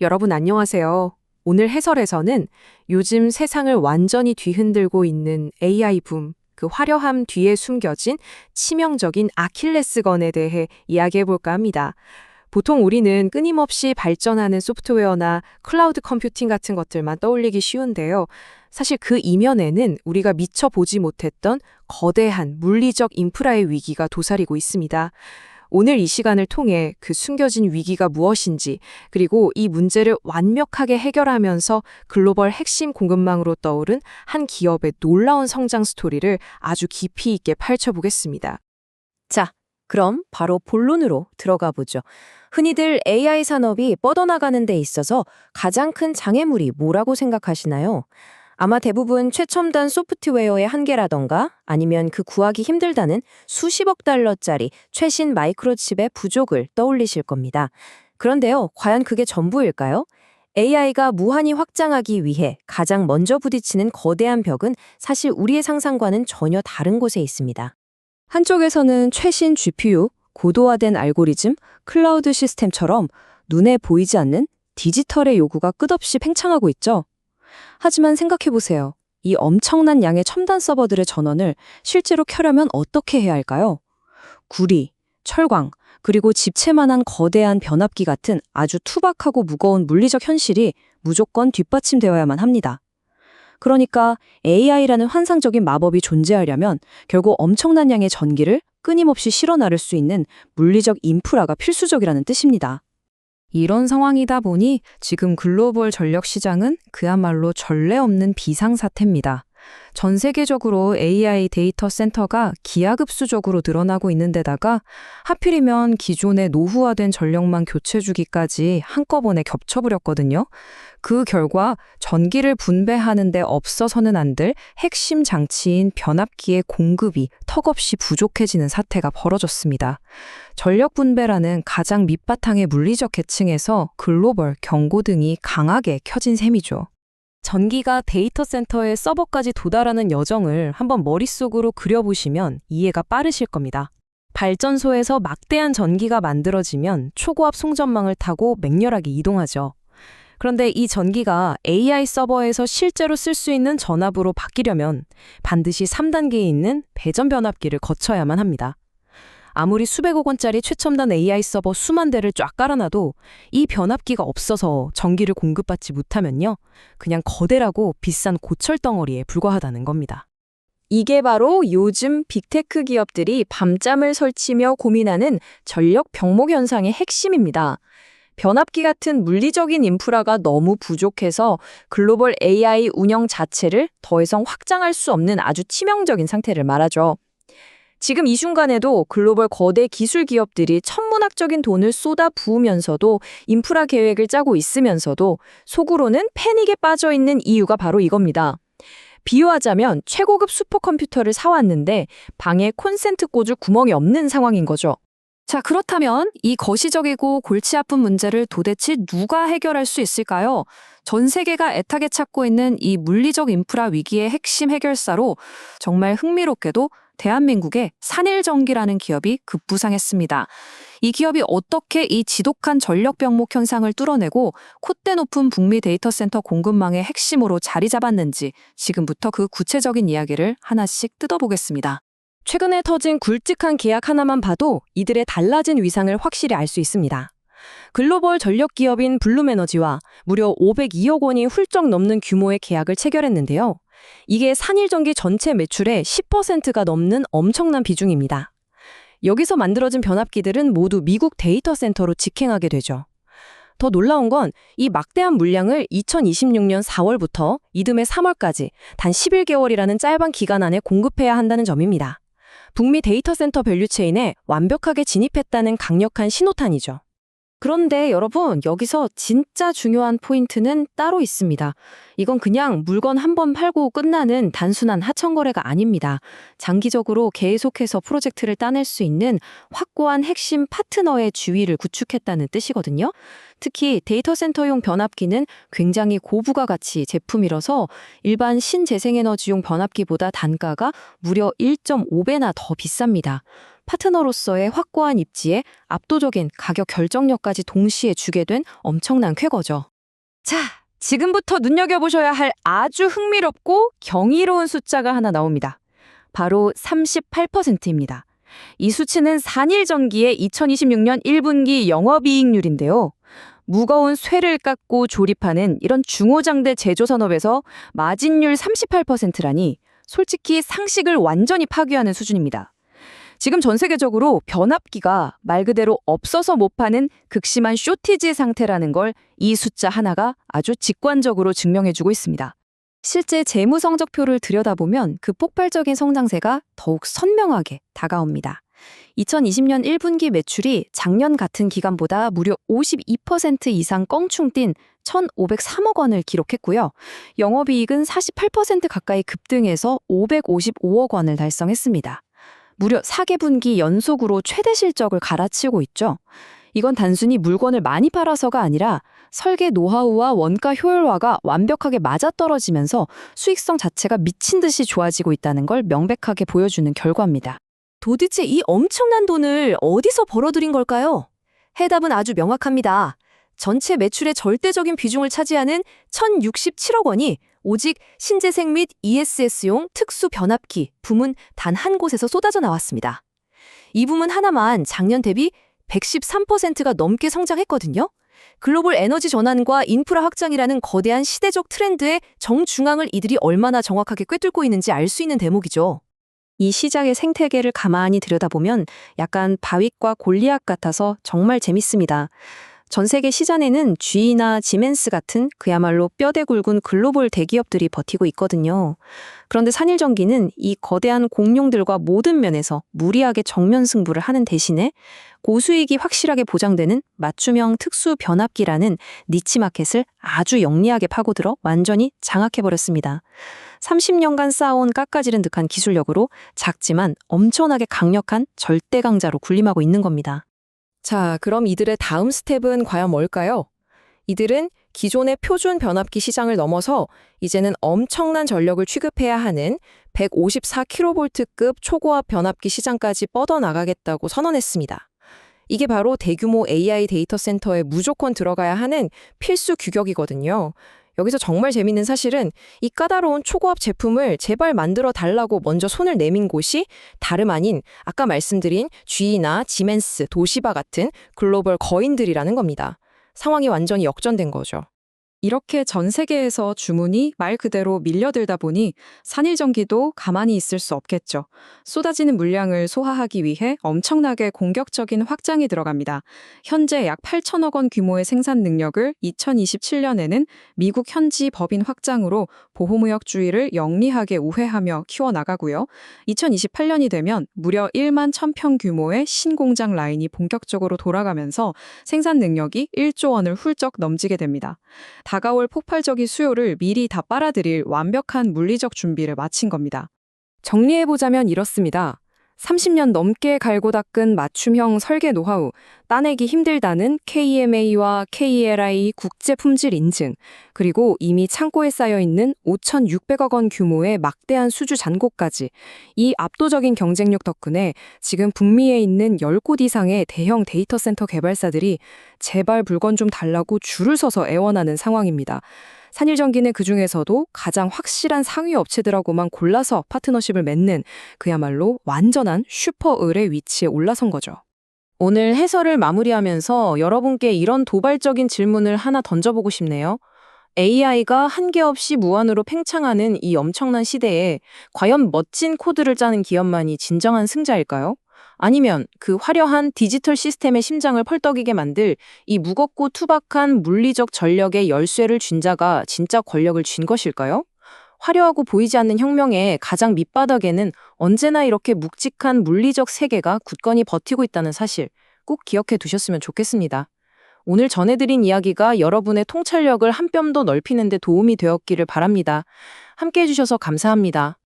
여러분 안녕하세요. 오늘 해설에서는 요즘 세상을 완전히 뒤흔들고 있는 AI 붐, 그 화려함 뒤에 숨겨진 치명적인 아킬레스건에 대해 이야기해 볼까 합니다. 보통 우리는 끊임없이 발전하는 소프트웨어나 클라우드 컴퓨팅 같은 것들만 떠올리기 쉬운데요. 사실 그 이면에는 우리가 미처 보지 못했던 거대한 물리적 인프라의 위기가 도사리고 있습니다. 오늘 이 시간을 통해 그 숨겨진 위기가 무엇인지, 그리고 이 문제를 완벽하게 해결하면서 글로벌 핵심 공급망으로 떠오른 한 기업의 놀라운 성장 스토리를 아주 깊이 있게 펼쳐보겠습니다. 자, 그럼 바로 본론으로 들어가 보죠. 흔히들 AI 산업이 뻗어나가는 데 있어서 가장 큰 장애물이 뭐라고 생각하시나요? 아마 대부분 최첨단 소프트웨어의 한계라던가 아니면 그 구하기 힘들다는 수십억 달러짜리 최신 마이크로칩의 부족을 떠올리실 겁니다. 그런데요, 과연 그게 전부일까요? AI가 무한히 확장하기 위해 가장 먼저 부딪히는 거대한 벽은 사실 우리의 상상과는 전혀 다른 곳에 있습니다. 한쪽에서는 최신 GPU, 고도화된 알고리즘, 클라우드 시스템처럼 눈에 보이지 않는 디지털의 요구가 끝없이 팽창하고 있죠. 하지만 생각해보세요. 이 엄청난 양의 첨단 서버들의 전원을 실제로 켜려면 어떻게 해야 할까요? 구리, 철광, 그리고 집채만한 거대한 변압기 같은 아주 투박하고 무거운 물리적 현실이 무조건 뒷받침되어야만 합니다. 그러니까 AI라는 환상적인 마법이 존재하려면 결국 엄청난 양의 전기를 끊임없이 실어 나를 수 있는 물리적 인프라가 필수적이라는 뜻입니다. 이런 상황이다 보니 지금 글로벌 전력 시장은 그야말로 전례 없는 비상사태입니다. 전 세계적으로 AI 데이터 센터가 기하급수적으로 늘어나고 있는 데다가 하필이면 기존의 노후화된 전력망 교체 주기까지 한꺼번에 겹쳐버렸거든요. 그 결과 전기를 분배하는 데 없어서는 안 될 핵심 장치인 변압기의 공급이 턱없이 부족해지는 사태가 벌어졌습니다. 전력 분배라는 가장 밑바탕의 물리적 계층에서 글로벌 경고등이 강하게 켜진 셈이죠. 전기가 데이터 센터의 서버까지 도달하는 여정을 한번 머릿속으로 그려보시면 이해가 빠르실 겁니다. 발전소에서 막대한 전기가 만들어지면 초고압 송전망을 타고 맹렬하게 이동하죠. 그런데 이 전기가 AI 서버에서 실제로 쓸 수 있는 전압으로 바뀌려면 반드시 3단계에 있는 배전 변압기를 거쳐야만 합니다. 아무리 수백억 원짜리 최첨단 AI 서버 수만 대를 쫙 깔아놔도 이 변압기가 없어서 전기를 공급받지 못하면요, 그냥 거대라고 비싼 고철덩어리에 불과하다는 겁니다. 이게 바로 요즘 빅테크 기업들이 밤잠을 설치며 고민하는 전력 병목 현상의 핵심입니다. 변압기 같은 물리적인 인프라가 너무 부족해서 글로벌 AI 운영 자체를 더 이상 확장할 수 없는 아주 치명적인 상태를 말하죠. 지금 이 순간에도 글로벌 거대 기술 기업들이 천문학적인 돈을 쏟아 부으면서도 인프라 계획을 짜고 있으면서도 속으로는 패닉에 빠져 있는 이유가 바로 이겁니다. 비유하자면 최고급 슈퍼컴퓨터를 사왔는데 방에 콘센트 꽂을 구멍이 없는 상황인 거죠. 자, 그렇다면 이 거시적이고 골치 아픈 문제를 도대체 누가 해결할 수 있을까요? 전 세계가 애타게 찾고 있는 이 물리적 인프라 위기의 핵심 해결사로 정말 흥미롭게도 대한민국의 산일전기라는 기업이 급부상했습니다. 이 기업이 어떻게 이 지독한 전력 병목 현상을 뚫어내고 콧대 높은 북미 데이터 센터 공급망의 핵심으로 자리 잡았는지 지금부터 그 구체적인 이야기를 하나씩 뜯어보겠습니다. 최근에 터진 굵직한 계약 하나만 봐도 이들의 달라진 위상을 확실히 알 수 있습니다. 글로벌 전력 기업인 블룸에너지와 무려 502억 원이 훌쩍 넘는 규모의 계약을 체결했는데요. 이게 산일전기 전체 매출의 10%가 넘는 엄청난 비중입니다. 여기서 만들어진 변압기들은 모두 미국 데이터 센터로 직행하게 되죠. 더 놀라운 건 이 막대한 물량을 2026년 4월부터 이듬해 3월까지 단 11개월이라는 짧은 기간 안에 공급해야 한다는 점입니다. 북미 데이터 센터 밸류체인에 완벽하게 진입했다는 강력한 신호탄이죠. 그런데 여러분, 여기서 진짜 중요한 포인트는 따로 있습니다. 이건 그냥 물건 한 번 팔고 끝나는 단순한 하청거래가 아닙니다. 장기적으로 계속해서 프로젝트를 따낼 수 있는 확고한 핵심 파트너의 주위를 구축했다는 뜻이거든요. 특히 데이터 센터용 변압기는 굉장히 고부가가치 제품이라서 일반 신재생에너지용 변압기보다 단가가 무려 1.5배나 더 비쌉니다. 파트너로서의 확고한 입지에 압도적인 가격 결정력까지 동시에 주게 된 엄청난 쾌거죠. 자, 지금부터 눈여겨보셔야 할 아주 흥미롭고 경이로운 숫자가 하나 나옵니다. 바로 38%입니다. 이 수치는 산일전기의 2026년 1분기 영업이익률인데요. 무거운 쇠를 깎고 조립하는 이런 중호장대 제조산업에서 마진율 38%라니 솔직히 상식을 완전히 파괴하는 수준입니다. 지금 전 세계적으로 변압기가 말 그대로 없어서 못 파는 극심한 쇼티지 상태라는 걸 이 숫자 하나가 아주 직관적으로 증명해주고 있습니다. 실제 재무 성적표를 들여다보면 그 폭발적인 성장세가 더욱 선명하게 다가옵니다. 2020년 1분기 매출이 작년 같은 기간보다 무려 52% 이상 껑충 뛴 1,503억 원을 기록했고요. 영업이익은 48% 가까이 급등해서 555억 원을 달성했습니다. 무려 4개 분기 연속으로 최대 실적을 갈아치우고 있죠. 이건 단순히 물건을 많이 팔아서가 아니라 설계 노하우와 원가 효율화가 완벽하게 맞아떨어지면서 수익성 자체가 미친 듯이 좋아지고 있다는 걸 명백하게 보여주는 결과입니다. 도대체 이 엄청난 돈을 어디서 벌어들인 걸까요? 해답은 아주 명확합니다. 전체 매출의 절대적인 비중을 차지하는 1,067억 원이 오직 신재생 및 ESS용 특수 변압기 부문 단 한 곳에서 쏟아져 나왔습니다. 이 부문 하나만 작년 대비 113%가 넘게 성장했거든요. 글로벌 에너지 전환과 인프라 확장이라는 거대한 시대적 트렌드의 정중앙을 이들이 얼마나 정확하게 꿰뚫고 있는지 알 수 있는 대목이죠. 이 시장의 생태계를 가만히 들여다보면 약간 바윗과 골리앗 같아서 정말 재밌습니다. 전 세계 시장에는 GE나 지멘스 같은 그야말로 뼈대 굵은 글로벌 대기업들이 버티고 있거든요. 그런데 산일전기는 이 거대한 공룡들과 모든 면에서 무리하게 정면 승부를 하는 대신에 고수익이 확실하게 보장되는 맞춤형 특수 변압기라는 니치 마켓을 아주 영리하게 파고들어 완전히 장악해버렸습니다. 30년간 쌓아온 깎아지른 듯한 기술력으로 작지만 엄청나게 강력한 절대 강자로 군림하고 있는 겁니다. 자, 그럼 이들의 다음 스텝은 과연 뭘까요? 이들은 기존의 표준 변압기 시장을 넘어서 이제는 엄청난 전력을 취급해야 하는 154kV급 초고압 변압기 시장까지 뻗어나가겠다고 선언했습니다. 이게 바로 대규모 AI 데이터 센터에 무조건 들어가야 하는 필수 규격이거든요. 여기서 정말 재밌는 사실은 이 까다로운 초고압 제품을 제발 만들어 달라고 먼저 손을 내민 곳이 다름 아닌 아까 말씀드린 GE나 지멘스, 도시바 같은 글로벌 거인들이라는 겁니다. 상황이 완전히 역전된 거죠. 이렇게 전 세계에서 주문이 말 그대로 밀려들다 보니 산일전기도 가만히 있을 수 없겠죠. 쏟아지는 물량을 소화하기 위해 엄청나게 공격적인 확장이 들어갑니다. 현재 약 8천억 원 규모의 생산 능력을 2027년에는 미국 현지 법인 확장으로 보호무역주의를 영리하게 우회하며 키워나가고요. 2028년이 되면 무려 1만 1,000평 규모의 신공장 라인이 본격적으로 돌아가면서 생산 능력이 1조 원을 훌쩍 넘지게 됩니다. 다가올 폭발적인 수요를 미리 다 빨아들일 완벽한 물리적 준비를 마친 겁니다. 정리해보자면 이렇습니다. 30년 넘게 갈고 닦은 맞춤형 설계 노하우, 따내기 힘들다는 KEMA와 KELI 국제 품질 인증, 그리고 이미 창고에 쌓여있는 5,600억 원 규모의 막대한 수주 잔고까지 이 압도적인 경쟁력 덕분에 지금 북미에 있는 10곳 이상의 대형 데이터 센터 개발사들이 제발 물건 좀 달라고 줄을 서서 애원하는 상황입니다. 산일전기는 그중에서도 가장 확실한 상위 업체들하고만 골라서 파트너십을 맺는 그야말로 완전한 슈퍼을의 위치에 올라선 거죠. 오늘 해설을 마무리하면서 여러분께 이런 도발적인 질문을 하나 던져보고 싶네요. AI가 한계 없이 무한으로 팽창하는 이 엄청난 시대에 과연 멋진 코드를 짜는 기업만이 진정한 승자일까요? 아니면 그 화려한 디지털 시스템의 심장을 펄떡이게 만들 이 무겁고 투박한 물리적 전력의 열쇠를 쥔 자가 진짜 권력을 쥔 것일까요? 화려하고 보이지 않는 혁명의 가장 밑바닥에는 언제나 이렇게 묵직한 물리적 세계가 굳건히 버티고 있다는 사실 꼭 기억해 두셨으면 좋겠습니다. 오늘 전해드린 이야기가 여러분의 통찰력을 한 뼘 더 넓히는 데 도움이 되었기를 바랍니다. 함께 해주셔서 감사합니다.